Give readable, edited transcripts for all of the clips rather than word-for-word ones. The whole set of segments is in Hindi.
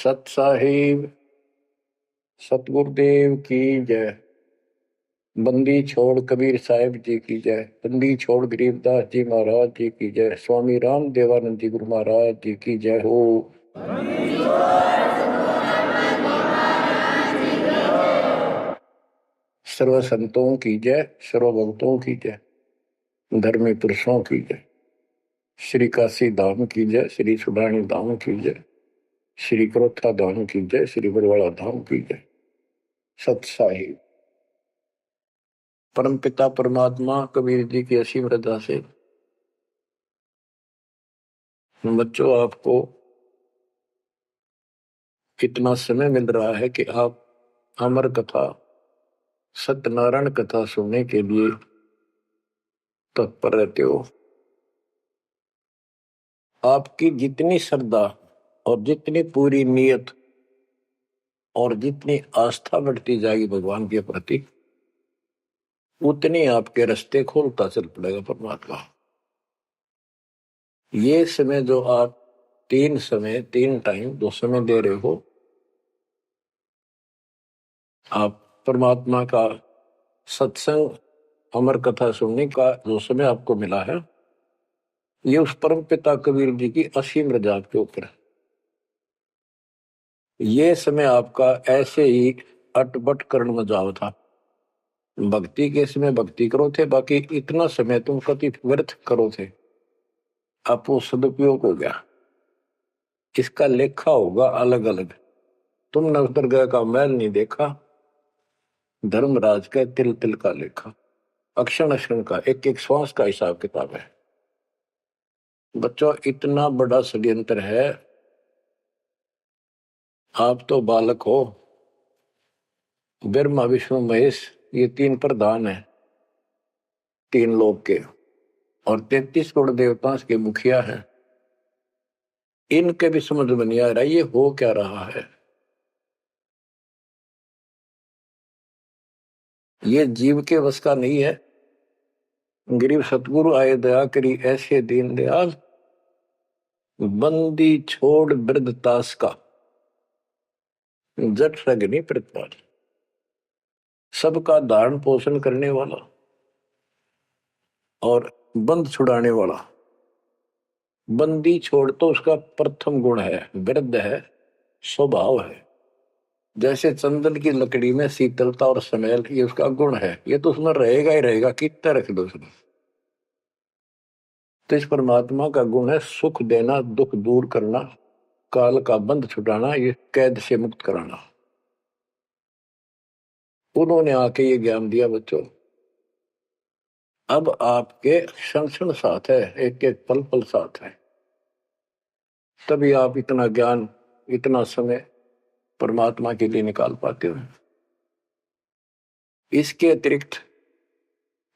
सत साहिब सतगुरुदेव की जय। बंदी छोड़ कबीर साहिब जी की जय। बंदी छोड़ गरीबदास जी महाराज जी की जय। स्वामी राम देवानंद जी गुरु महाराज जी की जय हो। सर्व संतों की जय, सर्व भक्तों की जय, धर्मी पुरुषों की जय। श्री काशी धाम की जय, श्री सुडानी धाम की जय, श्री क्रोथा धाम की जय, श्री बरवाड़ा धाम की जय। सत साहिब परम पिता परमात्मा कबीर जी की असीम रजा से बच्चों आपको कितना समय मिल रहा है कि आप अमर कथा सत्यनारायण कथा सुनने के लिए तत्पर रहते हो। आपकी जितनी श्रद्धा और जितनी पूरी नियत और जितनी आस्था बढ़ती जाएगी भगवान के प्रति, उतनी आपके रास्ते खोलता चल पड़ेगा परमात्मा। ये समय जो आप तीन टाइम दो समय दे रहे हो, आप परमात्मा का सत्संग अमर कथा सुनने का जो समय आपको मिला है, ये उस परम पिता कबीर जी की असीम रजा के ऊपर है। ये समय आपका ऐसे ही अटपट करण में जाओ था। भक्ति के समय भक्ति करो थे, बाकी इतना समय तुम कति व्यर्थ करो थे, आप वो सदुपयोग हो गया। इसका लेखा होगा अलग अलग। तुमने उस दरगाह का मैल नहीं देखा, धर्मराज का तिल तिल का लेखा, अक्षण अक्षण का, एक एक श्वास का हिसाब किताब है। बच्चों इतना बड़ा षड्यंत्र है। आप तो बालक हो, ब्रह्मा विष्णु महेश ये तीन प्रधान है, तीन लोक के, और 33 करोड़ देवता के मुखिया हैं। इनके भी समझ में नहीं आ रहा ये हो क्या रहा है। ये जीव के वश का नहीं है। गरीब सतगुरु आए दया करी ऐसे दीन दयाल, बंदी छोड़ वृद्धतास का, जट रगनी प्रतिपाल। सबका धारण पोषण करने वाला और बंद छुड़ाने वाला। बंदी छोड़ तो उसका प्रथम गुण है, वृद्ध है, स्वभाव है। जैसे चंदन की लकड़ी में शीतलता और स्मेल, ये उसका गुण है, ये तो उसमें रहेगा ही रहेगा, कितना रख दो उसमें। तो इस परमात्मा का गुण है सुख देना, दुख दूर करना, काल का बंध छुटाना, ये कैद से मुक्त कराना। उन्होंने आके ये ज्ञान दिया बच्चों। अब आपके क्षण क्षण साथ है, एक एक पल पल साथ है, तभी आप इतना ज्ञान इतना समय परमात्मा के लिए निकाल पाते हो। इसके अतिरिक्त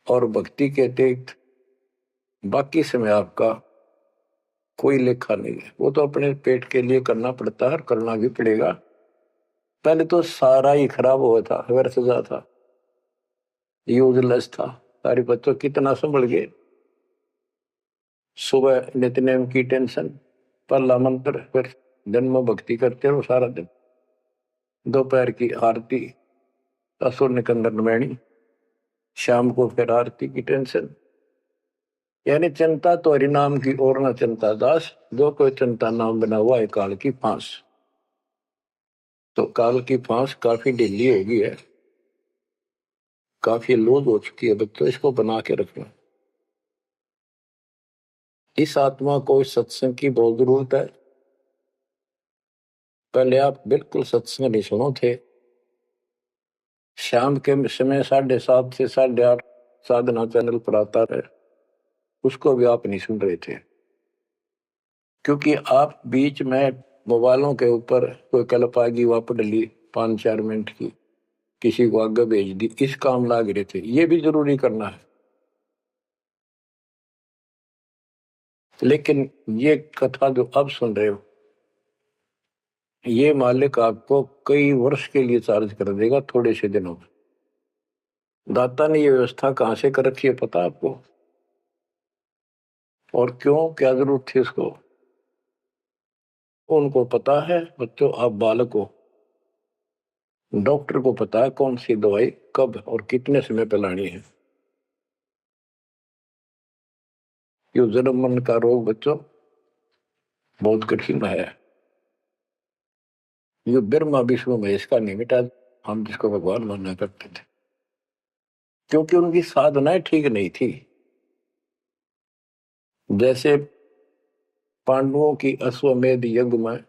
और भक्ति के अतिरिक्त बाकी समय आपका कोई लेखा नहीं है। वो तो अपने पेट के लिए करना पड़ता है, करना भी पड़ेगा। पहले तो सारा ही खराब हुआ था, व्यर्थ जा था, यूजलेस था। सारे बच्चों कितना संभल गए। सुबह नित्यनेम की टेंशन, पहला मंत्र, फिर जन्म भक्ति करते रहो सारा दिन, दोपहर की आरती, असुर निकंदन नमैनी, शाम को फिर आरती की टेंशन। यानी चिंता तो हरिनाम की और न चिंता दास, जो कोई चिंता नाम बना हुआ है काल की फांस। तो काल की फांस काफी ढीली हो गई है, काफी लूज हो चुकी है बच्चों, इसको बना के रखना। इस आत्मा को इस सत्संग की बहुत जरूरत है। पहले आप बिल्कुल सत्संग नहीं सुनो थे। शाम के समय 7:30 से 8:30 साधना चैनल पर आता है, उसको भी आप नहीं सुन रहे थे, क्योंकि आप बीच में मोबाइलों के ऊपर कोई कल्प आ गई, वापस डली 5-4 मिनट की, किसी को आगे भेज दी, इस काम लाग रहे थे। ये भी जरूरी करना है, लेकिन ये कथा जो अब सुन रहे हो, ये मालिक आपको कई वर्ष के लिए चार्ज कर देगा थोड़े से दिनों में। दाता ने ये व्यवस्था कहां से कर रखी है पता आपको? और क्यों, क्या जरूरत थी उसको? उनको पता है बच्चों, आप बालक हो, डॉक्टर को पता है कौन सी दवाई कब और कितने समय पे लानी है। ये जन्म मरण का रोग बच्चों बहुत कठिन है। ये ब्रह्मा विष्णु महेश का नहीं मिटा, हम जिसको भगवान माना करते थे, क्योंकि उनकी साधनाएं ठीक नहीं थी। जैसे पांडवों की अश्वमेध यज्ञ में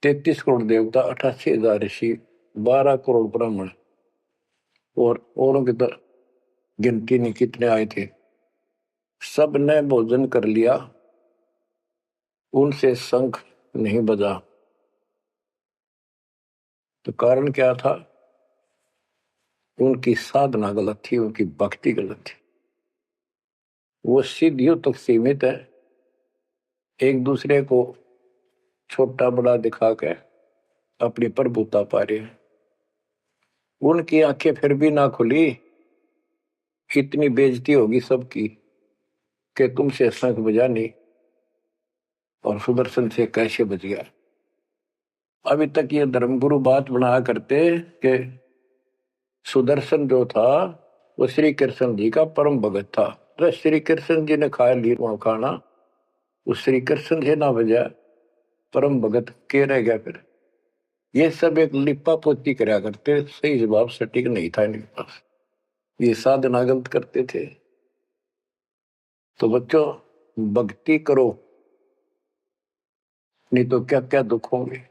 33 करोड़ देवता, 88,000 ऋषि, 12 करोड़ ब्राह्मण और औरों की तो गिनती नहीं कितने आए थे, सब ने भोजन कर लिया, उनसे शंख नहीं बजा। तो कारण क्या था? उनकी साधना गलत थी, उनकी भक्ति गलत थी। वो सिद्धियों तक सीमित है, एक दूसरे को छोटा बड़ा दिखा के अपनी प्रभुता पा रहे हैं। उनकी आंखें फिर भी ना खुली, इतनी बेइज्जती होगी सबकी कि तुमसे शंख बजा नहीं और सुदर्शन से कैसे बच गया। अभी तक ये धर्मगुरु बात बनाया करते कि सुदर्शन जो था वो श्री कृष्ण जी का परम भगत था, तो श्री कृष्ण जी ने खा लिया खाना, उस श्री कृष्ण से ना बजा, परम भगत के रह गया फिर। ये सब एक लिपा पोती कराया करते, सही जवाब सटीक नहीं था इनके पास, ये साधना गलत करते थे। तो बच्चों भक्ति करो, नहीं तो क्या क्या दुख होंगे।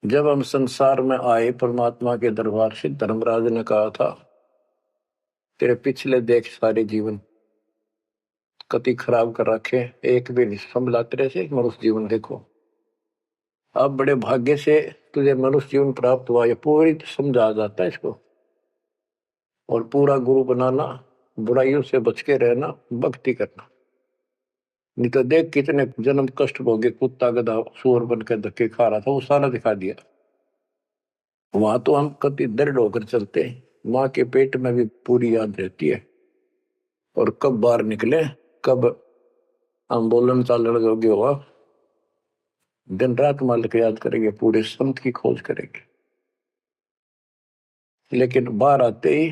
जब हम संसार में आए, परमात्मा के दरबार से धर्मराज ने कहा था, तेरे पिछले देख सारे जीवन कति खराब कर रखे, एक भी नहीं संभला तेरे से, मनुष्य जीवन देखो। अब बड़े भाग्य से तुझे मनुष्य जीवन प्राप्त हुआ, ये पूरी समझा जाता है इसको। और पूरा गुरु बनाना, बुराइयों से बच के रहना, भक्ति करना। नहीं तो देख कितने जन्म कष्ट भोगे, कुत्ता गधा सुअर बन के धक्के खा रहा था, वो सारा दिखा दिया। वहां तो हम कति दृढ़ होकर चलते हैं, माँ के पेट में भी पूरी याद रहती है, और कब बाहर निकले, कब हम बोलन चालन योग्य हुआ, दिन रात मालिक याद करेंगे, पूरे संत की खोज करेंगे। लेकिन बाहर आते ही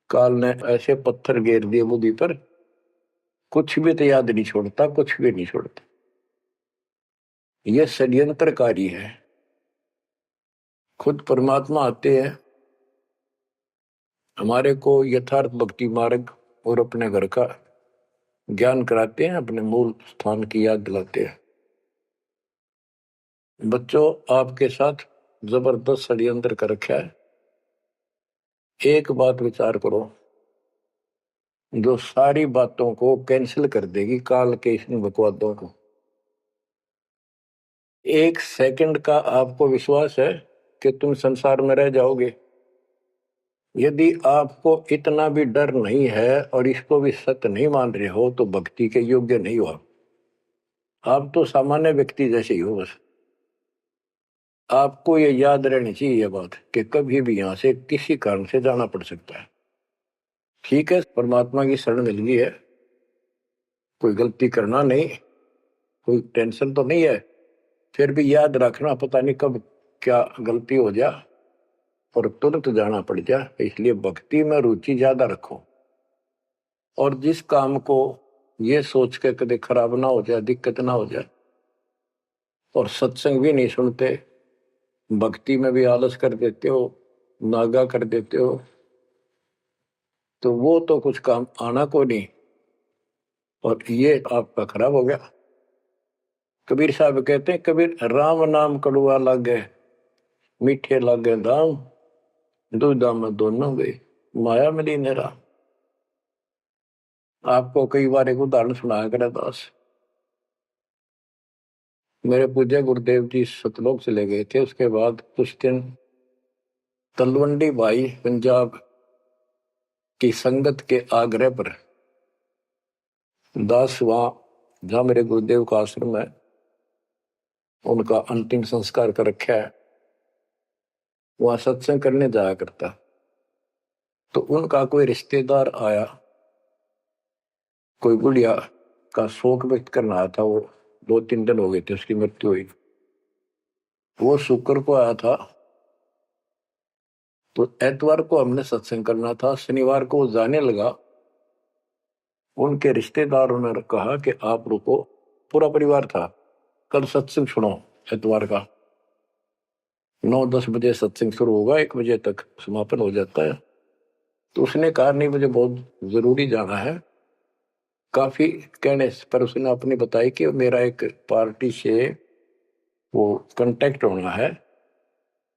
काल ने ऐसे पत्थर घेर दिए बुद्धि पर, कुछ भी तो याद नहीं छोड़ता, कुछ भी नहीं छोड़ता। यह षड्यंत्रकारी है। खुद परमात्मा आते हैं, हमारे को यथार्थ भक्ति मार्ग और अपने घर का ज्ञान कराते हैं, अपने मूल स्थान की याद दिलाते हैं। बच्चों आपके साथ जबरदस्त षड्यंत्र कर रखा है। एक बात विचार करो, जो सारी बातों को कैंसिल कर देगी, काल के इन बकवादों को। एक सेकंड का आपको विश्वास है कि तुम संसार में रह जाओगे? यदि आपको इतना भी डर नहीं है और इसको भी सत्य नहीं मान रहे हो, तो भक्ति के योग्य नहीं हो आप तो सामान्य व्यक्ति जैसे ही हो। बस आपको ये याद रहनी चाहिए ये बात कि कभी भी यहां से किसी कारण से जाना पड़ सकता है। ठीक है, परमात्मा की शरण मिल गई है, कोई गलती करना नहीं, कोई टेंशन तो नहीं है, फिर भी याद रखना, पता नहीं कब क्या गलती हो जाए और तुरंत जाना पड़ जाए। इसलिए भक्ति में रुचि ज्यादा रखो, और जिस काम को ये सोच के कभी खराब ना हो जाए, दिक्कत ना हो जाए, और सत्संग भी नहीं सुनते, भक्ति में भी आलस कर देते हो, नागा कर देते हो, तो वो तो कुछ काम आना को नहीं, और ये आपका खराब हो गया। कबीर साहब कहते हैं, कबीर राम नाम कड़ुआ लागे, मीठे लागे दाम, दुविधा में दोनों गए, माया मिली ने राम। आपको कई बार एक उदाहरण सुनाया करे दास। मेरे पूज्य गुरुदेव जी सतलोक चले गए थे, उसके बाद कुछ दिन तलवंडी भाई पंजाब की संगत के आग्रह पर दास वहां, जहां मेरे गुरुदेव का आश्रम है, उनका अंतिम संस्कार कर रखा है, वहां सत्संग करने जाया करता। तो उनका कोई रिश्तेदार आया, कोई बुढ़िया का शोक व्यक्त करना आया था। वो 2-3 दिन हो गए थे उसकी मृत्यु हुई। वो शुक्र को आया था, तो एतवार को हमने सत्संग करना था। शनिवार को वो जाने लगा। उनके रिश्तेदारों ने कहा कि आप रुको, पूरा परिवार था, कल सत्संग सुनो एतवार का। 9-10 बजे सत्संग शुरू होगा, 1 बजे तक समापन हो जाता है। तो उसने कहा नहीं, मुझे बहुत जरूरी जाना है। काफी कहने पर उसने अपनी बताई कि मेरा एक पार्टी से वो कांटेक्ट होना है,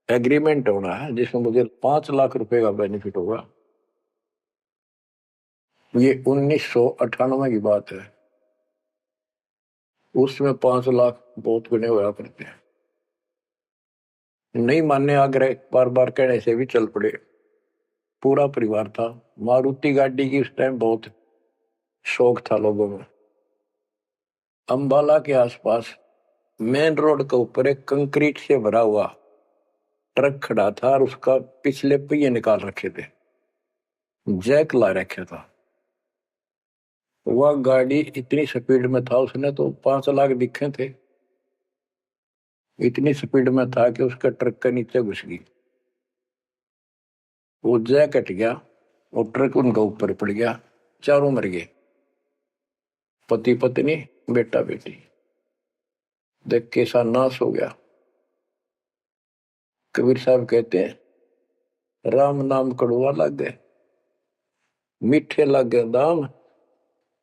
एग्रीमेंट होना है, जिसमें मुझे 5 लाख रुपए का बेनिफिट होगा। ये 1998 की बात है। उसमें 5 लाख बहुत गुने हुआ करते हैं। नहीं मानने आग्रह बार बार कहने से भी चल पड़े। पूरा परिवार था। मारुति गाड़ी की उस टाइम बहुत शौक था लोगों में। अंबाला के आसपास मेन रोड के ऊपर एक कंक्रीट से भरा हुआ ट्रक खड़ा था और उसका पिछले पहिए निकाल रखे थे, जैक ला रखा था। वह गाड़ी इतनी स्पीड में था, उसने तो 5 लाख दिखे थे। इतनी स्पीड में था कि उसका ट्रक के नीचे घुस गई। वो जैक कट गया और ट्रक उनका ऊपर पड़ गया। चारों मर गए, पति पत्नी बेटा बेटी। देख कैसा नाश हो गया। कबीर साहब कहते हैं, राम नाम कड़वा लग गए, मीठे लग गए दाम,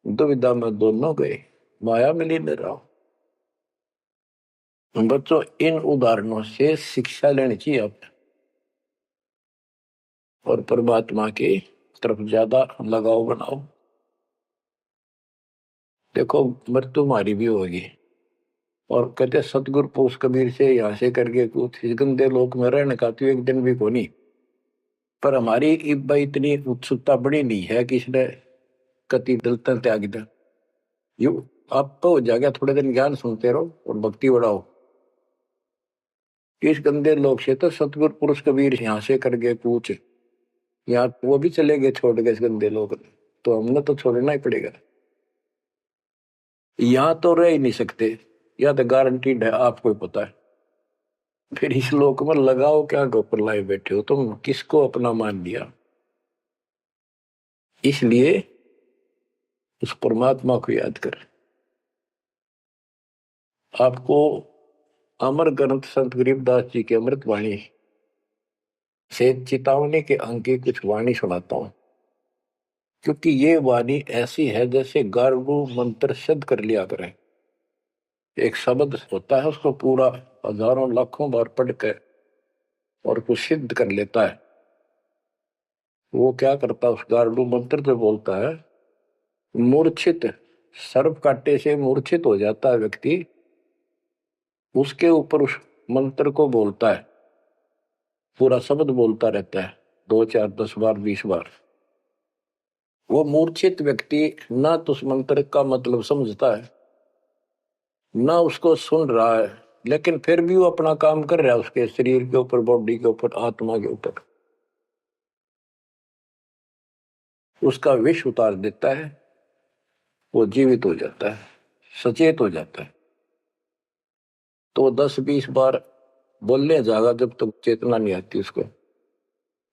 दुविधा में दोनों गए, माया मिली न राम। बच्चों, इन उदाहरणों से शिक्षा लेनी चाहिए आप, और परमात्मा की तरफ ज्यादा लगाव बनाओ। देखो, मृत्यु हमारी भी होगी। और कहते सतगुरु पुरुष कबीर से यहाँ से करके कुछ इस गंदे लोक में रहने का तो एक दिन भी को नहीं। पर हमारी इतनी उत्सुकता बड़ी नहीं है कि इसने कति दलता त्याग दिया। यू आप तो हो जाएगा, थोड़े दिन ज्ञान सुनते रहो और भक्ति बढ़ाओ। इस गंदे लोग से तो सतगुरु पुरुष कबीर यहाँ से करके पूछ, यहाँ वो भी चले गए छोड़ के इस गंदे लोग, तो हमने तो छोड़ना ही पड़ेगा। यहाँ तो रह ही नहीं सकते, या तो गारंटीड है, आपको ही पता है। फिर इस लोक में लगाओ क्या, गोपर लाए बैठे हो तुम, किसको अपना मान लिया। इसलिए उस परमात्मा को याद कर। आपको अमर ग्रंथ संत गरीबदास जी की अमृत वाणी से चेतावनी के अंक की कुछ वाणी सुनाता हूं, क्योंकि ये वाणी ऐसी है जैसे गारगु मंत्र सिद्ध कर लिया करें। एक शब्द होता है, उसको पूरा हजारों लाखों बार पढ़ कर और कुछ सिद्ध कर लेता है। वो क्या करता है, उस गारडू मंत्र से बोलता है, मूर्छित सर्प काटे से मूर्छित हो जाता है व्यक्ति, उसके ऊपर उस मंत्र को बोलता है, पूरा शब्द बोलता रहता है 2, 4, 10 बार 20 बार। वो मूर्छित व्यक्ति ना तो उस मंत्र का मतलब समझता है, ना उसको सुन रहा है, लेकिन फिर भी वो अपना काम कर रहा है उसके शरीर के ऊपर, बॉडी के ऊपर, आत्मा के ऊपर। उसका विष उतार देता है, वो जीवित हो जाता है, सचेत हो जाता है। तो 10-20 बार बोलने जाएगा जब तक चेतना नहीं आती उसको।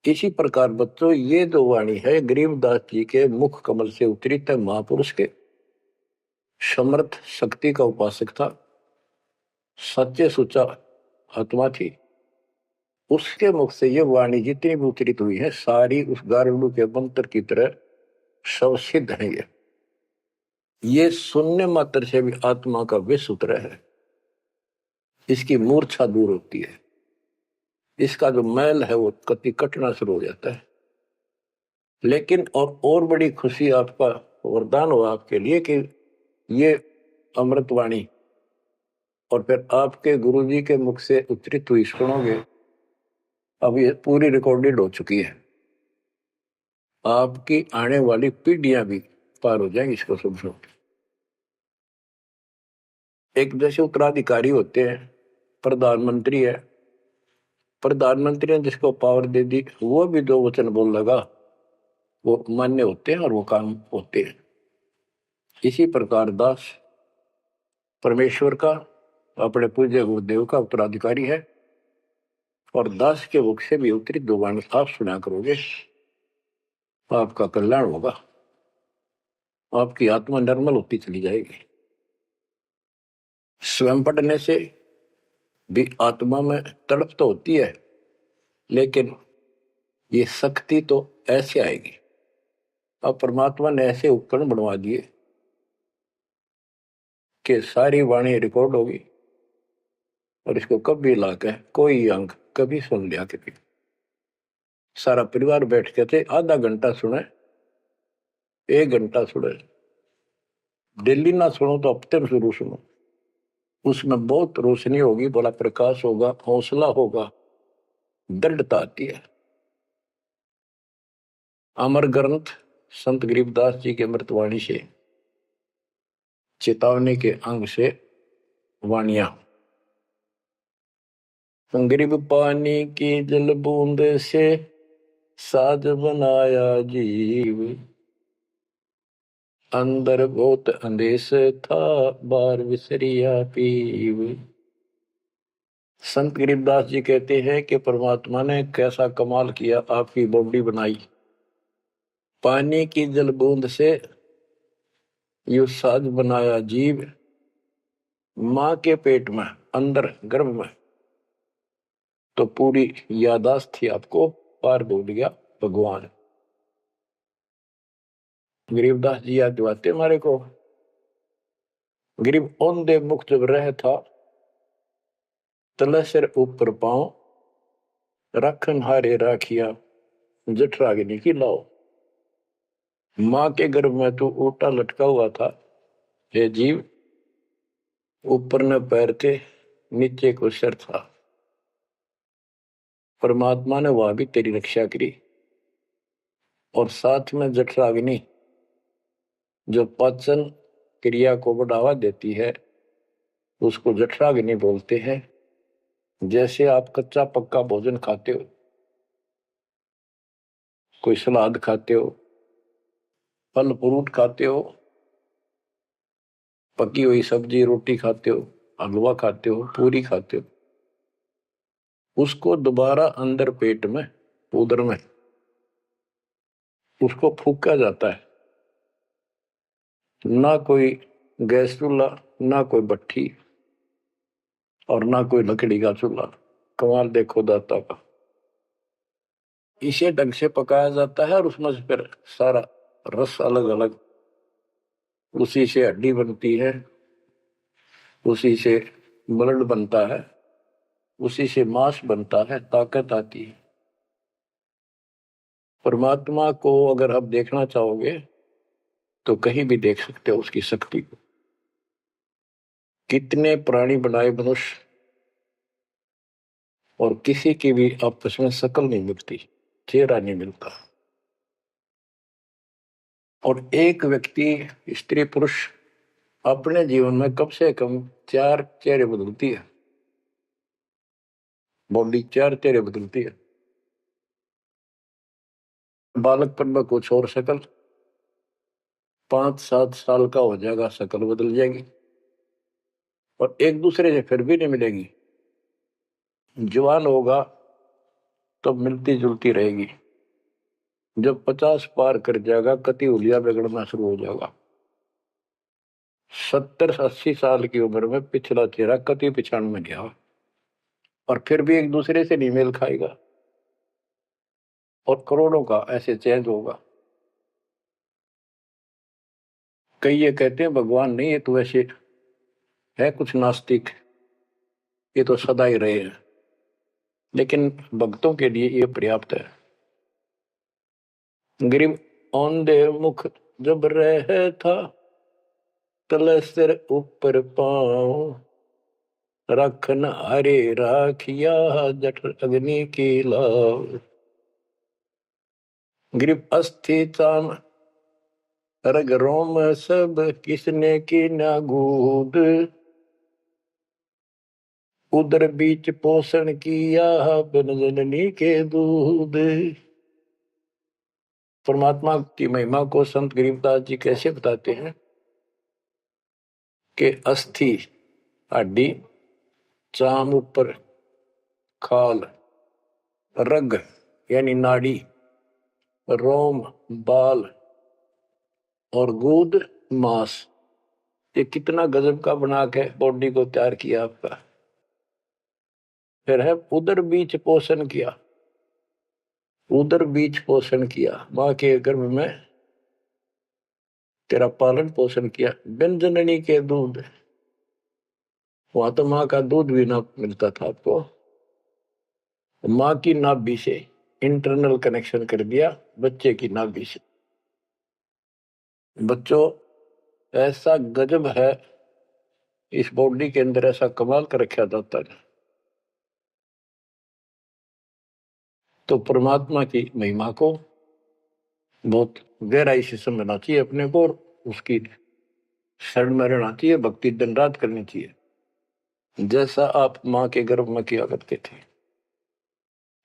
इसी प्रकार बच्चों, ये जो वाणी है गरीबदास जी के मुख कमल से उतरी था। महापुरुष के समर्थ शक्ति का उपासक था, सच्चे सुचा आत्मा थी। उसके मुख से ये वाणी जितनी भी उतरित हुई है, सारी उस गारुड़ के मंत्र की तरह सब सिद्ध है। ये सुनने मात्र से भी आत्मा का विष उतरा है, इसकी मूर्छा दूर होती है, इसका जो मैल है वो कति कटना शुरू हो जाता है। लेकिन और बड़ी खुशी आपका वरदान हो आपके लिए कि ये अमृतवाणी और फिर आपके गुरुजी के मुख से उच्चरित हुई सुनोगे। अब ये पूरी रिकॉर्डेड हो चुकी है, आपकी आने वाली पीढ़ियां भी पार हो जाएंगी इसको सुन सुन। एक जैसे उत्तराधिकारी होते हैं, प्रधानमंत्री है, प्रधानमंत्री ने जिसको पावर दे दी, वो भी जो वचन बोल लगा वो मान्य होते हैं और वो काम होते हैं। इसी प्रकार दास परमेश्वर का, अपने पूज्य गुरुदेव का उत्तराधिकारी है, और दास के मुख से भी उत्तरी दो वाणी आप सुना करोगे, आपका कल्याण होगा, आपकी आत्मा निर्मल होती चली जाएगी। स्वयं पढ़ने से भी आत्मा में तड़प तो होती है, लेकिन ये शक्ति तो ऐसे आएगी। अब परमात्मा ने ऐसे उपकरण बनवा दिए कि सारी वाणी रिकॉर्ड होगी, और इसको कभी लाकर कोई अंग कभी सुन लिया कभी, सारा परिवार बैठ के थे, आधा घंटा सुने, 1 घंटा सुने, डेली ना सुनो तो हफ्ते में शुरू सुनो, उसमें बहुत रोशनी होगी, बड़ा प्रकाश होगा, हौसला होगा, दृढ़ता आती है। अमर ग्रंथ संत गरीबदास जी के अमृतवाणी से, चेतावनी के अंग से वाणियां। गरीब पानी की जल बूंद से साज बनाया जीव, अंदर बहुत अंदेश था बार विसरिया पीव। संत गरीबदास जी कहते हैं कि परमात्मा ने कैसा कमाल किया, आपकी बॉडी बनाई, पानी की जल बूंद से यू साज बनाया जीव, मां के पेट में अंदर गर्भ में तो पूरी यादाश्त थी आपको, पार बोल गया भगवान। गरीबदास जी याद दिवाते हमारे को, गरीब औंधे मुख जब रह था, तले सिर ऊपर पांव, रखन हारे राखिया जठराग्नि की लाओ। मां के गर्भ में तू उल्टा लटका हुआ था, हे जीव, ऊपर न पैर थे, नीचे को सिर था। परमात्मा ने वहां भी तेरी रक्षा करी, और साथ में जठराग्नि जो पाचन क्रिया को बढ़ावा देती है, उसको जठराग्नि बोलते हैं। जैसे आप कच्चा पक्का भोजन खाते हो, कोई सलाद खाते हो, फल फ्रूट खाते हो, पकी हुई सब्जी रोटी खाते हो, हलवा खाते हो, पूरी खाते हो, उसको दोबारा अंदर पेट में, उदर में उसको फूका जाता है। ना कोई गैस चूल्हा, ना कोई भट्ठी, और ना कोई लकड़ी का चूल्हा। कमाल देखो दाता का, इसे ढंग से पकाया जाता है, और उसमें से फिर सारा रस अलग अलग, उसी से हड्डी बनती है, उसी से ब्लड बनता है, उसी से मांस बनता है, ताकत आती है। परमात्मा को अगर आप देखना चाहोगे तो कहीं भी देख सकते हो उसकी शक्ति को। कितने प्राणी बनाए मनुष्य, और किसी की भी आपस में शकल नहीं मिलती, चेहरा नहीं मिलता, और एक व्यक्ति, स्त्री पुरुष, अपने जीवन में कम से कम 4 चेहरे बदलती है, बॉडी 4 चेहरे बदलती है। बालकपन में कुछ और शकल, 5-7 साल का हो जाएगा शकल बदल जाएगी, और एक दूसरे से फिर भी नहीं मिलेगी। जवान होगा तब मिलती जुलती रहेगी, जब 50 पार कर जाएगा कति हुलिया बिगड़ना शुरू हो जाएगा। 70-80 साल की उम्र में पिछला चेहरा कति पिछाड़ में गया, और फिर भी एक दूसरे से नहीं मेल खाएगा, और करोड़ों का ऐसे चेंज होगा। कई ये कहते हैं भगवान नहीं, ये तो ऐसे है कुछ नास्तिक, ये तो सदा ही रहे हैं, लेकिन भक्तों के लिए ये पर्याप्त है। गरीब औंधे मुख जब रह था, तले सिर ऊपर पांव, रखन हरे राखिया जठर अग्नि की लाव। गरीब अस्थि चाम रग रोम सब, किसने की ना गूद, उदर बीच पोषण किया बिन जननी के दूध। परमात्मा की महिमा को संत गरीबदास जी कैसे बताते हैं के अस्थि हड्डी, चाम ऊपर खाल, रग यानी नाड़ी, रोम बाल और गूद मांस। ये कितना गजब का बना के बॉडी को तैयार किया आपका। फिर है उदर बीच पोषण किया, उदर बीच पोषण किया, माँ के गर्भ में तेरा पालन पोषण किया। व्यंजननी के दूध, वहां तो माँ का दूध भी ना मिलता था आपको, माँ की नाभि से इंटरनल कनेक्शन कर दिया बच्चे की नाभि से। बच्चों ऐसा गजब है इस बॉडी के अंदर, ऐसा कमाल कर रखा जाता है। तो परमात्मा की महिमा को बहुत गहराई से समझना चाहिए अपने को, और उसकी शरण में रहना चाहिए, भक्ति दिन रात करनी चाहिए, जैसा आप माँ के गर्भ में किया करते थे।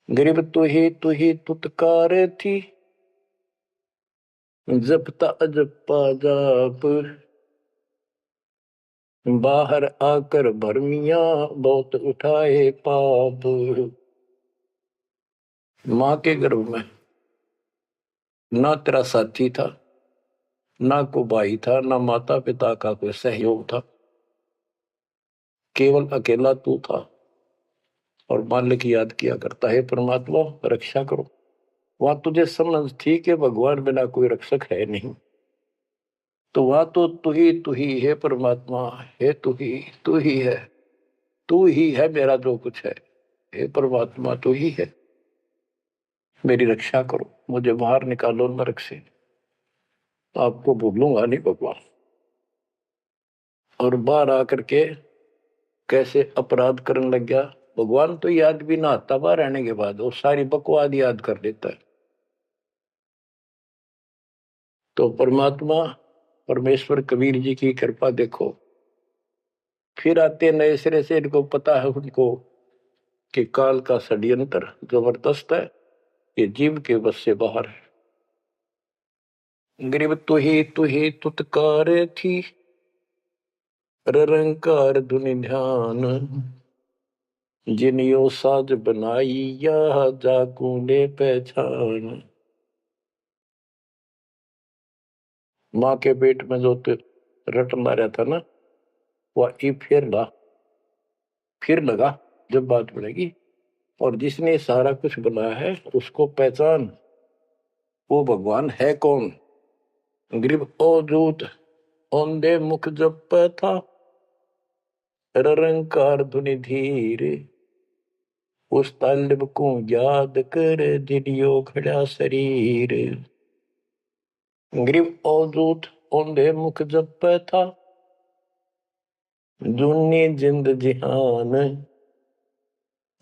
गरीब तू ही तुतकार थी, जपता अजपा जाप, बाहर आकर भरमिया बहुत उठाए पाप। माँ के गर्भ में ना तेरा साथी था, ना को भाई था, ना माता पिता का कोई सहयोग था, केवल अकेला तू था। और मालिक याद किया करता है, परमात्मा रक्षा करो। वहां तुझे समझ थी कि भगवान बिना कोई रक्षक है नहीं, तो वहां तो तू ही है परमात्मा, है तू ही है, तू ही है मेरा जो कुछ है। हे परमात्मा तू ही है, मेरी रक्षा करो, मुझे बाहर निकालो नरक से, आपको भूलूंगा नहीं भगवान। और बाहर आकर के कैसे अपराध करने लग गया भगवान, तो याद भी ना आता बाहर रहने के बाद, वो सारी बकवाद याद कर देता है। तो परमात्मा परमेश्वर कबीर जी की कृपा देखो, फिर आते नए सिरे से, इनको पता है उनको कि काल का षड्यंत्र जबरदस्त है, ये जीव के बस से बाहर है। गरीब तू ही तुतकार थी, रंकार धुनि ध्यान, जिनियो साज बनाई या जाकू ने पहचान। माँ के पेट में जो रट मारा था ना, वह फिर लगा जब बात बढ़ेगी, और जिसने सारा कुछ बनाया है उसको पहचान, वो भगवान है कौन। गरीब अवधूत औंधे मुख जप था, रंकार धुनि धीर, उस तालिब को याद कर दिलियो खड़ा शरीर। गरीब अवधूत औंधे मुख जप था, जूनी जिंद जिहान,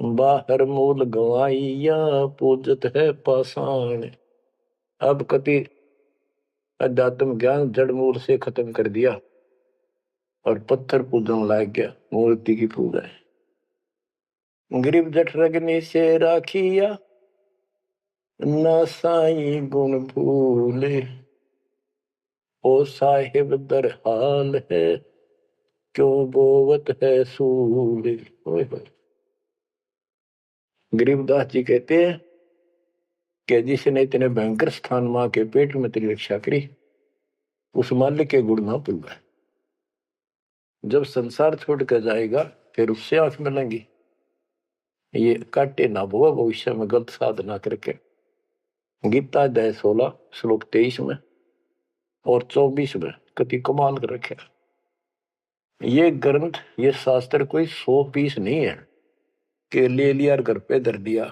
बाहर मूल गवाइया पूजत है पाषाण। अब कति अध्यात्म ज्ञान जड़ मूल से खत्म कर दिया और पत्थर पूजन लाग गया, मूर्ति की पूजा है। गरीब जठ रगनी से राखिया, ना साई गुण भूले, ओ साहिब दर हाल है, क्यों बोवत है सूल। गरीबदास जी कहते हैं कि जिसने इतने भयंकर स्थान मां के पेट में तेरी रक्षा करी, उस मालिक के गुण ना भूल। जब संसार छोड़ कर जाएगा फिर उससे आंख मिलेंगी, ये काटे ना भुआ भविष्य में गलत साधना करके। गीता अध्याय 16 श्लोक 23 में और 24 में कति कमाल कर रखे। ये ग्रंथ, ये शास्त्र कोई 100 पीस नहीं है कि ले लिया और घर पे धर दिया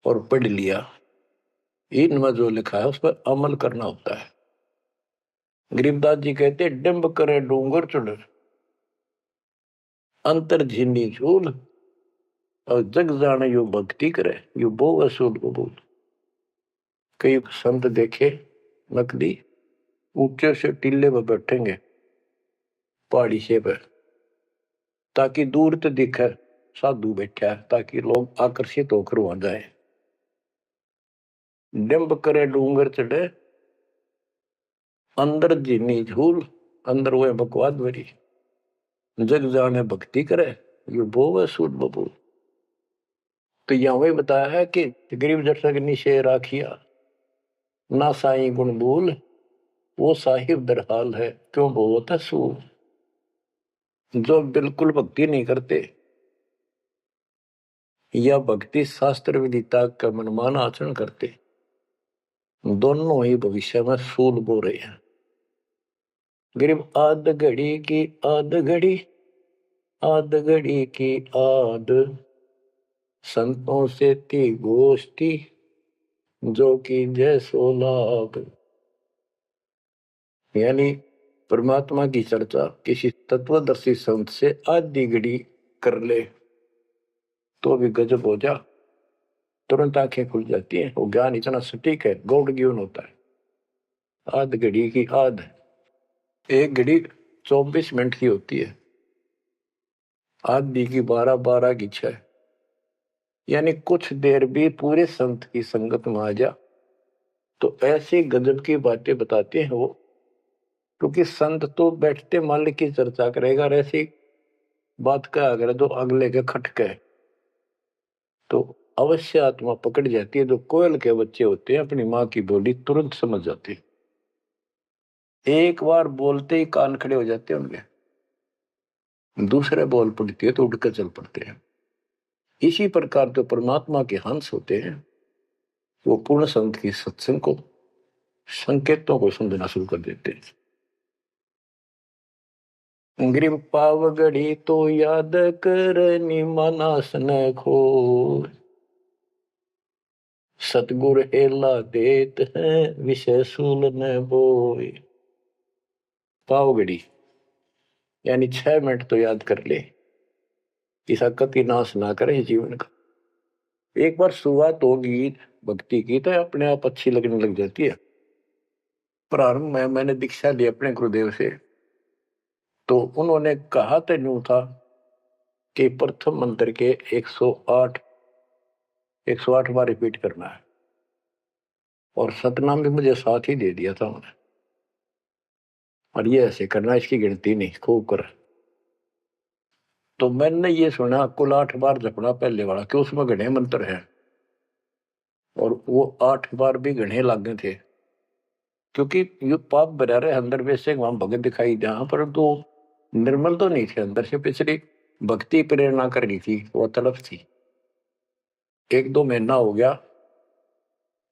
और पढ़ लिया। इनमें जो लिखा है उस पर अमल करना होता है। गरीबदास जी कहते डिंब करे डूंगर चढ़, अंतर झीनी झूल, और जग जाने यो भक्ति करे, यो बो असूल कबूल। कई संत देखे नकली ऊंचे से टीले पर बैठेंगे पहाड़ी से पर, ताकि दूर तो दिखे साधु बैठा है, ताकि लोग आकर्षित होकर वहां जाए। डिंब करे डूंगर चढ़े, अंदर जीनी झूल, अंदर वो बकवाद भरी, जग जाने भक्ति करे, ये वो है सूट बबूल। तो यहाँ वही बताया है कि गरीब जटक निशे राखिया, ना साई गुण बोल, वो साहिब दरहाल है, क्यों बोलता है सूर। जो बिल्कुल भक्ति नहीं करते या भक्ति शास्त्र विदिता का मनमाना आचरण करते, दोनों ही भविष्य में सूल बो रहे हैं। गरीब आध घड़ी की आध घड़ी, आध घड़ी की आध, संतों से थी गोष्ठी, जो कि जैसो लाभ। यानी परमात्मा की चर्चा किसी तत्वदर्शी संत से आधी घड़ी कर ले तो भी गजब हो जा, तुरंत आंखें खुल जाती हैं। वो ज्ञान इतना सटीक है, गॉड गिवन होता है। आध घड़ी की आध, एक घड़ी 24 मिनट की होती है, आधी की 12 की 6, यानी कुछ देर भी पूरे संत की संगत में आ जा तो ऐसी गजब की बातें बताते हैं वो। क्योंकि संत तो बैठते माल की चर्चा करेगा, ऐसी बात का अगर जो अगले के खटके तो अवश्य आत्मा पकड़ जाती है। जो कोयल के बच्चे होते हैं अपनी माँ की बोली तुरंत समझ जाते हैं, एक बार बोलते ही कान खड़े हो जाते हैं उनके, दूसरे बोल पड़ती है तो उठकर चल पड़ते हैं। इसी प्रकार जो परमात्मा के हंस होते हैं वो पूर्ण संत की सत्संग को, संकेतों को समझना शुरू कर देते हैं। ग्रीव पाव घड़ी तो याद कर, निमानास न खो, सतगुर हेला देत है, विषय सूल न बोए। पाव घड़ी यानी 6 मिनट तो याद कर ले, इसका कति नाश ना करे जीवन का। एक बार शुरुआत होगी भक्ति की तो अपने आप अच्छी लगने लग जाती है। प्रारंभ में मैंने दीक्षा ली अपने गुरुदेव से, तो उन्होंने कहा तो यूं था कि प्रथम मंत्र के 108 बार रिपीट करना है, और सतनाम भी मुझे साथ ही दे दिया था उन्होंने, और ये ऐसे करना, इसकी गिनती नहीं, खूब कर। तो मैंने ये सुना कुल 8 बार जपना पहले वाला, कि उसमें घने मंत्र हैं, और वो 8 बार भी घने लागे थे। क्योंकि ये पाप भरा रहे अंदर वैसे वहां भगत दिखाई जहां पर तो निर्मल तो नहीं थे, अंदर से पिछली भक्ति प्रेरणा कर रही थी, वो तड़प थी। 1-2 महीना हो गया,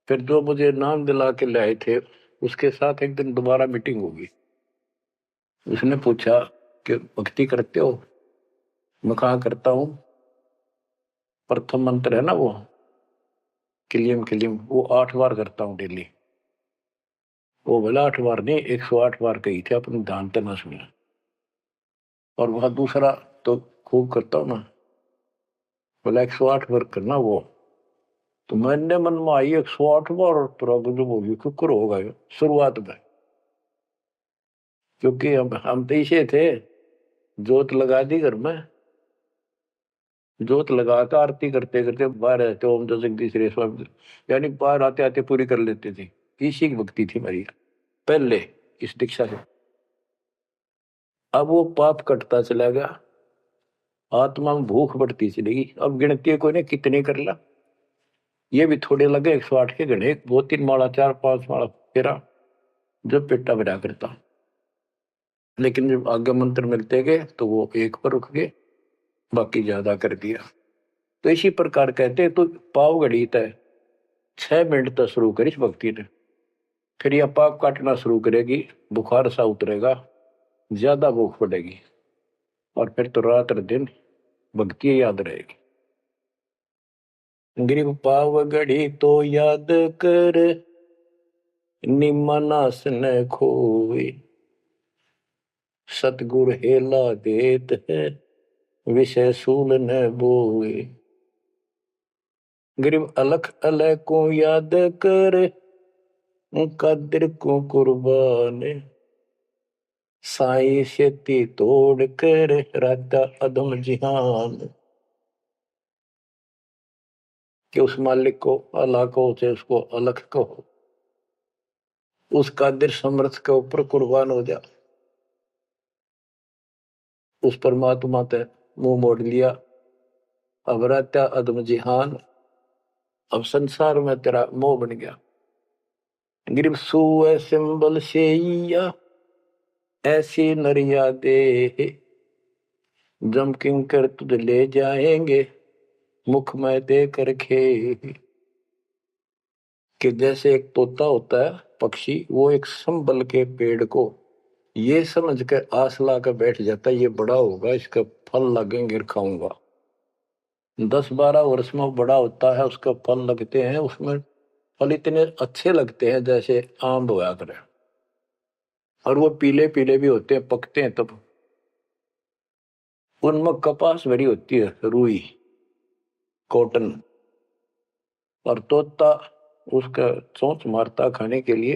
फिर जो मुझे नाम दिला के ले आए थे उसके साथ एक दिन दोबारा मीटिंग होगी। उसने पूछा कि भक्ति करते हो? मैं कहा करता हूँ। प्रथम मंत्र है ना वो किलियम किलियम, वो 8 बार करता हूँ डेली। वो बोला 8 बार नहीं, 108 बार कही थे, अपने ध्यान तो ना सुना। और वह दूसरा तो खूब करता हूँ ना, बोला 108 बार करना वो। तो मैंने मन में आई 108 बार, और तुरा जो होगी शुक्र होगा शुरुआत में। क्योंकि हम तो इसे थे, जोत लगा दी घर में, जोत लगाकर आरती करते करते बाहर आते, ओम जो जगदीश रे स्वामी, यानी बाहर आते आते पूरी कर लेते थे। इसी की भक्ति थी मेरी पहले इस दीक्षा से। अब वो पाप कटता चला गया, आत्मा में भूख बढ़ती चलेगी। अब गिनती कोई ने कितने कर ला, ये भी थोड़े लगे 108 के गणे, 2-3 माला 4-5 माला फेरा, जब पेटा भरा करता। लेकिन जब आगे मंत्र मिलते गए तो वो एक पर रुक गए, बाकी ज्यादा कर दिया। तो इसी प्रकार कहते तो पाव घड़ी तय 6 मिनट तक शुरू करी भक्ति ने, फिर यह पाप काटना शुरू करेगी, बुखार सा उतरेगा, ज्यादा भूख पड़ेगी, और फिर तो रात और दिन भक्ति याद रहेगी। ग्रीव पाव घड़ी तो याद कर, निमनास न खोए, सतगुर हेला देत है, विषय सूल न बोए। ग्रीव अलख अलह को याद कर, कदर को कुर्बान, साई शेती तोड़ कर राता अधम जिहान। कि उस मालिक को अल्लाह को, चाहे उसको अलख कहो, उस कादिर समर्थ के ऊपर कुर्बान हो जा। उस परमात्मा ते मुंह मोड़ लिया, अब रहता अदम जिहान, अब संसार में तेरा मोह बन गया। गिरब सुए सिंबल शेया ऐसी नरिया दे, जम किंकर तुझ ले जाएंगे मुख में दे कर खे। कि जैसे एक तोता होता है पक्षी, वो एक संबल के पेड़ को ये समझ कर आस ला कर बैठ जाता है, ये बड़ा होगा, इसका फल लगेंगे खाऊंगा। 10-12 वर्ष में बड़ा होता है, उसका फल लगते हैं, उसमें फल इतने अच्छे लगते हैं जैसे आम होया करे, और वो पीले पीले भी होते हैं, पकते हैं तब। उनमें कपास भरी होती है, रुई, कॉटन, और तोता उसका चोंच मारता खाने के लिए,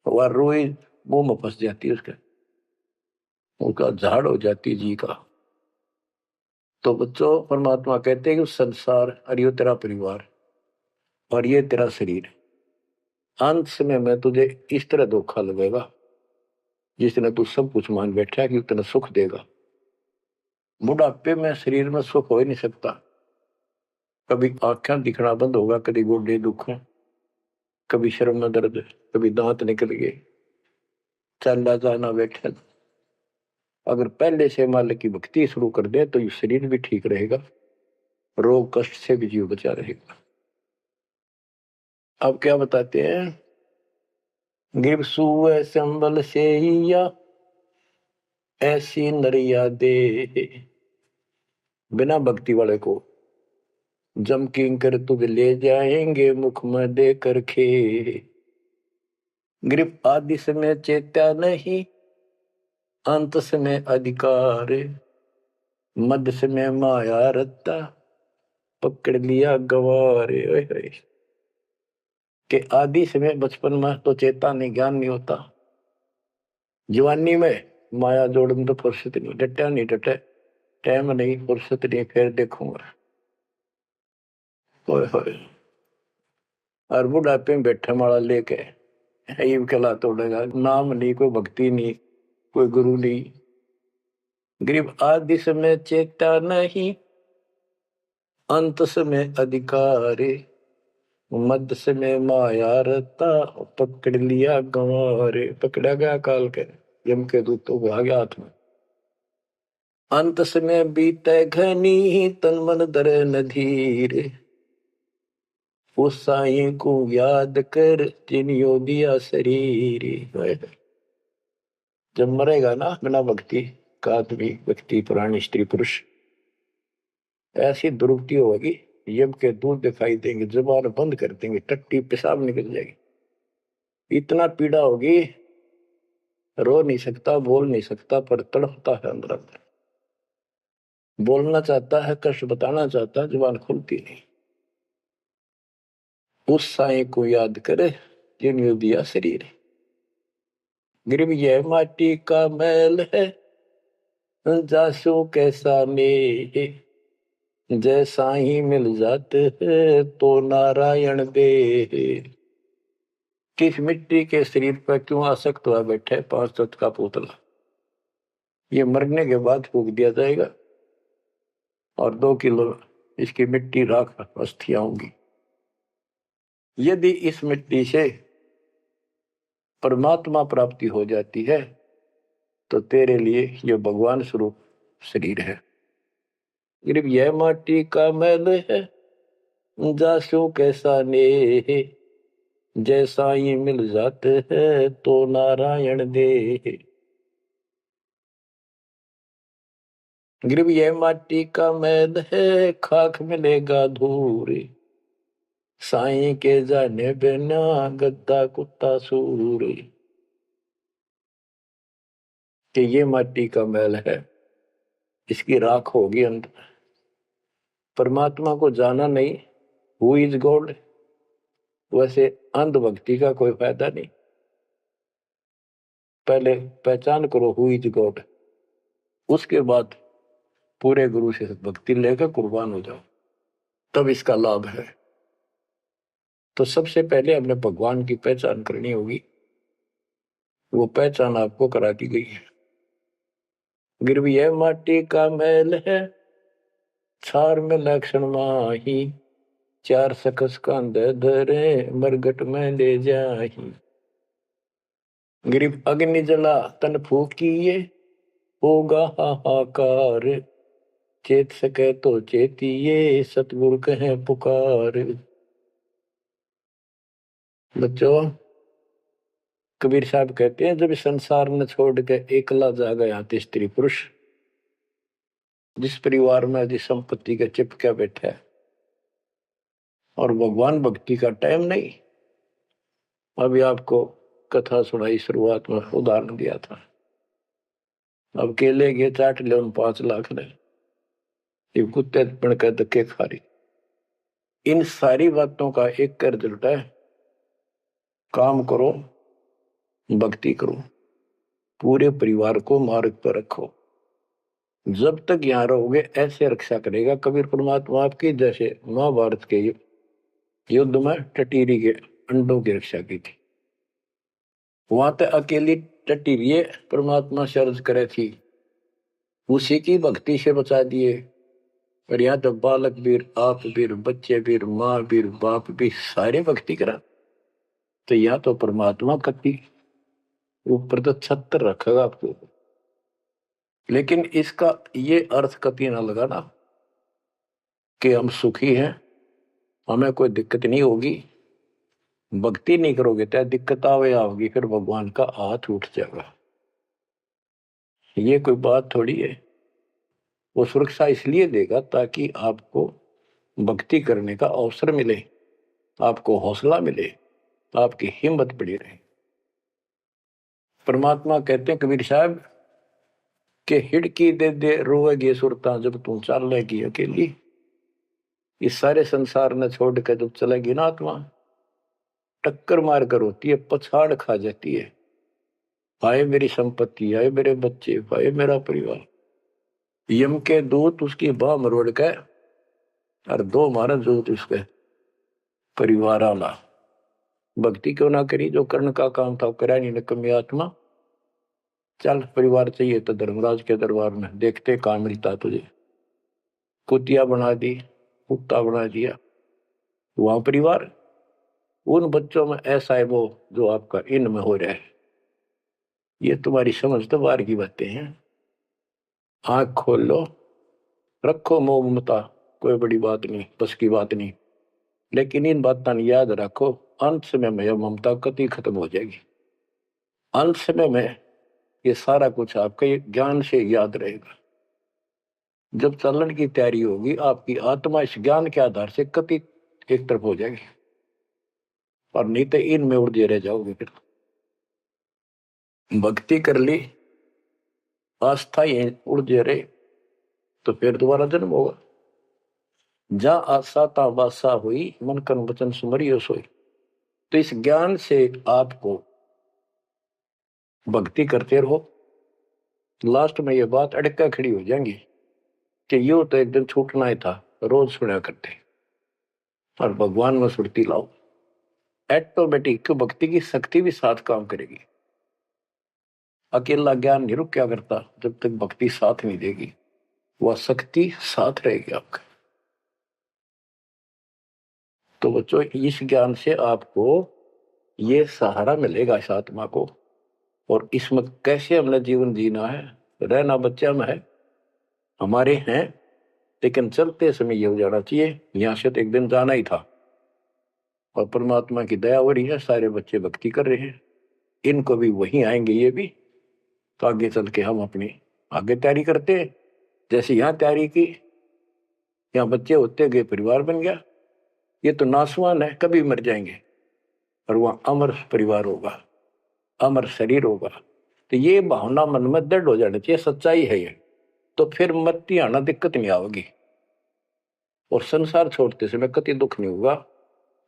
वह रुई मुंह में फंस जाती है, उसका झाड़ हो जाती जी का। तो बच्चों, परमात्मा कहते हैं कि संसार और ये तेरा परिवार और ये तेरा शरीर, अंत समय में तुझे इस तरह धोखा लगेगा जिसने तू सब कुछ मान बैठा है कि उतना सुख देगा। बुढ़ापे में शरीर में सुख हो ही नहीं सकता। कभी आंखें दिखना बंद होगा, कभी गोडे दुख, कभी शर्म में दर्द, कभी दांत निकल गए, चलना जाना बैठा। अगर पहले से मालिक की भक्ति शुरू कर दे तो ये शरीर भी ठीक रहेगा, रोग कष्ट से भी जीव बचा रहेगा। अब क्या बताते हैं, गिर सुए संबल से या ऐसी नरिया दे, बिना भक्ति वाले को जम किंकर तुझ ले जाएंगे मुख में दे कर खे। ग्रिप आदि समय चेत्या नहीं, अंत समय अधिकार, मध्य समय माया रत्ता, पकड़ लिया गवारे। के आदि समय बचपन में तो चेता नहीं, ज्ञान नहीं होता, जवानी में माया जोड़न तो फुर्सत नहीं, डटा नहीं डटे, टाइम नहीं, फुर्सत नहीं, फिर देखूंगा। होए और बुढ़ापे में बैठे माला लेके ये कला तोड़ेगा, नाम नहीं, कोई भक्ति नहीं, कोई गुरु नहीं। गरीब आदि समय चेता नहीं, अंत समय अधिकारी, मध्य समय माया रता, पकड़ लिया गंवारे। पकड़ा गया काल के यम के दूतों को आ गया हाथ में। अंत समय बीते घनी, तन मन दरे नधीर, उस साई को याद कर जिनियो दिया शरीर। जब मरेगा ना बिना भक्ति का आदमी, व्यक्ति, प्राणी, स्त्री, पुरुष, ऐसी दुर्गति होगी, यम के दूध दिखाई देंगे, जुबान बंद कर देंगे, टट्टी पेशाब निकल जाएगी, इतना पीड़ा होगी, रो नहीं सकता, बोल नहीं सकता, पर तड़पता है अंदर अंदर, बोलना चाहता है, कष्ट बताना चाहता है, जुबान खुलती नहीं। उस साई को याद करे जिन्होंने दिया शरीर। गिरब यह माटी का मैल है, जासू कैसा मेरे, जैसा ही मिल जाते है तो नारायण दे। किस मिट्टी के शरीर पर क्यों आसक्त हुआ बैठे 5 तत्व का पुतला, ये मरने के बाद फूक दिया जाएगा और 2 किलो इसकी मिट्टी राख अस्थियां होंगी। यदि इस मिट्टी से परमात्मा प्राप्ति हो जाती है तो तेरे लिए ये भगवान स्वरूप शरीर है। सिर्फ यह माटी का मैल है, जासू कैसा नेह, जैसा ही मिल जाते हैं तो नारायण दे। गिरब यह माटी का मैल है, खाक मिलेगा धूर, साईं के जाने बिना गद्दा कुत्ता सूर। कि ये माटी का मैल है, इसकी राख होगी अंदर। परमात्मा को जाना नहीं, हु इज गॉड, वैसे अंधभक्ति का कोई फायदा नहीं। पहले पहचान करो हु इज गॉड, उसके बाद पूरे गुरु से भक्ति लेकर कुर्बान हो जाओ, तब इसका लाभ है। तो सबसे पहले हमने भगवान की पहचान करनी होगी, वो पहचान आपको करा दी गई है। गिरवी है माटी का मैल है, छार में लक्षण माही, चार सकस कांधे धरे, मरगट में ले जाही। गिरिव अग्नि जला तन फूकिए, होगा हाहाकार, चेत सके तो चेतिए, सतगुरु कहे पुकार। बच्चों, कबीर साहब कहते हैं, जब संसार न छोड़ के एकला जा गया तो स्त्री पुरुष, जिस परिवार में जिस संपत्ति का चिपका बैठा है और भगवान भक्ति का टाइम नहीं। अभी आपको कथा सुनाई, शुरुआत में उदाहरण दिया था। अब केले के चाट ले 5 लाख ले, ये कुत्ते बन के धक्के खा रही। इन सारी बातों का एक कर रिजल्ट है, काम करो, भक्ति करो, पूरे परिवार को मार्ग पर रखो। जब तक यहाँ रहोगे ऐसे रक्षा करेगा कबीर परमात्मा आपकी, जैसे महाभारत के युद्ध में टटीरी के अंडों की रक्षा की थी। वहां तक अकेली टटीरी परमात्मा से अर्ज करे थी, उसी की भक्ति से बचा दिए। और यहाँ तो बालक वीर, आप वीर, बच्चे वीर, माँ वीर, बाप भी सारे भक्ति करा। तो यहाँ तो परमात्मा कति ऊपर तो छत्र रखेगा आपको। लेकिन इसका ये अर्थ कभी ना लगाना कि हम सुखी हैं, हमें कोई दिक्कत नहीं होगी। भक्ति नहीं करोगे तो दिक्कत आओगी, फिर भगवान का हाथ उठ जाएगा। ये कोई बात थोड़ी है। वो सुरक्षा इसलिए देगा ताकि आपको भक्ति करने का अवसर मिले, आपको हौसला मिले, आपकी हिम्मत बढ़ी रहे। परमात्मा कहते हैं कबीर साहब के हिड़की दे दे रोएगी सुरता, जब तू चलेगी अकेली। इस सारे संसार ने छोड़ कर जब चलेगी ना आत्मा, टक्कर मार कर होती है, पछाड़ खा जाती है। आए मेरी संपत्ति, आए मेरे बच्चे, आए मेरा परिवार। यम के दूत उसकी बाह मरोड़ के और 2 मारा दूत उसके परिवार आला। भक्ति क्यों ना करी, जो कर्ण का काम था करा नहीं निकम्मी आत्मा। चल परिवार चाहिए तो धर्मराज के दरबार में देखते कहां मिलता तुझे। कुतिया बना दी, कुत्ता बना दिया। वहां परिवार, उन बच्चों में ऐसा है वो जो आपका इनमें हो रहा है। ये तुम्हारी समझ तो बाहर की बातें हैं। आंख खोल लो, रखो मोह ममता, कोई बड़ी बात नहीं, बस की बात नहीं। लेकिन इन बातों याद रखो, अंत समय में यह ममता कति खत्म हो जाएगी। अंत समय में ये सारा कुछ आपके ज्ञान से याद रहेगा। जब चलन की तैयारी होगी, आपकी आत्मा इस ज्ञान के आधार से कति एक तरफ हो जाएगी, और नहीं तो इनमें उलझे रह जाओगे। फिर भक्ति कर ली, आस्था ये उलझे रहे, तो फिर दोबारा जन्म होगा। जा आशा ता वासा हुई, मन कर्म वचन सुमरियो सोई। तो इस ज्ञान से आपको भक्ति करते रहो। लास्ट में ये बात अड़का खड़ी हो जाएंगी कि यो तो एक दिन छूटना ही था, रोज सुना करते। और भगवान में सुरती लाओ, ऑटोमेटिक भक्ति की शक्ति भी साथ काम करेगी। अकेला ज्ञान नहीं रुक क्या करता, जब तक भक्ति साथ नहीं देगी, वह शक्ति साथ रहेगी आपका। तो बच्चों, इस ज्ञान से आपको ये सहारा मिलेगा इस आत्मा को। और इसमें कैसे हमने जीवन जीना है, रहना बच्चा में है, हमारे हैं, लेकिन चलते समय ये हो जाना चाहिए यहां से तो एक दिन जाना ही था। और परमात्मा की दया हो रही है, सारे बच्चे भक्ति कर रहे हैं, इनको भी वहीं आएंगे ये भी। तो आगे चल के हम अपनी आगे तैयारी करते हैं। जैसे यहाँ तैयारी की, यहाँ बच्चे होते गए, परिवार बन गया। ये तो नासवान है, कभी मर जाएंगे, और वहां अमर परिवार होगा, अमर शरीर होगा। तो ये भावना मन में दृढ़ हो जानी चाहिए, सच्चाई है ये। तो फिर मरती आना दिक्कत नहीं आवेगी, और संसार छोड़ते समय कति दुख नहीं होगा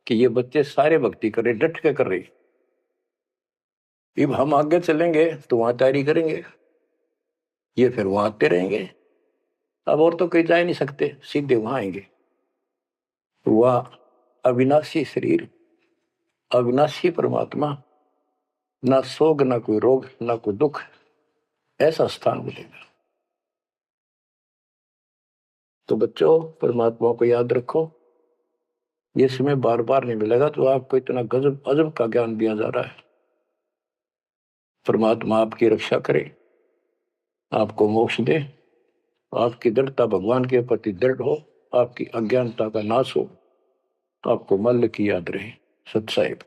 कि ये बच्चे सारे भक्ति कर रहे, डट के कर रहे। अब हम आगे चलेंगे तो वहां तैयारी करेंगे, ये फिर वहां आते रहेंगे। अब और तो कहीं जा ही नहीं सकते, सीधे वहां आएंगे। वह अविनाशी शरीर, अविनाशी परमात्मा, ना सोग, ना कोई रोग, ना कोई दुख, ऐसा स्थान मिलेगा। तो बच्चों, परमात्मा को याद रखो, ये समय बार बार नहीं मिलेगा। तो आपको इतना गजब अजब का ज्ञान दिया जा रहा है। परमात्मा आपकी रक्षा करे, आपको मोक्ष दे, आपकी दृढ़ता भगवान के प्रति दृढ़ हो, आपकी अज्ञानता का नाश हो, आपको मल्ल की याद रहे। सत साहिब।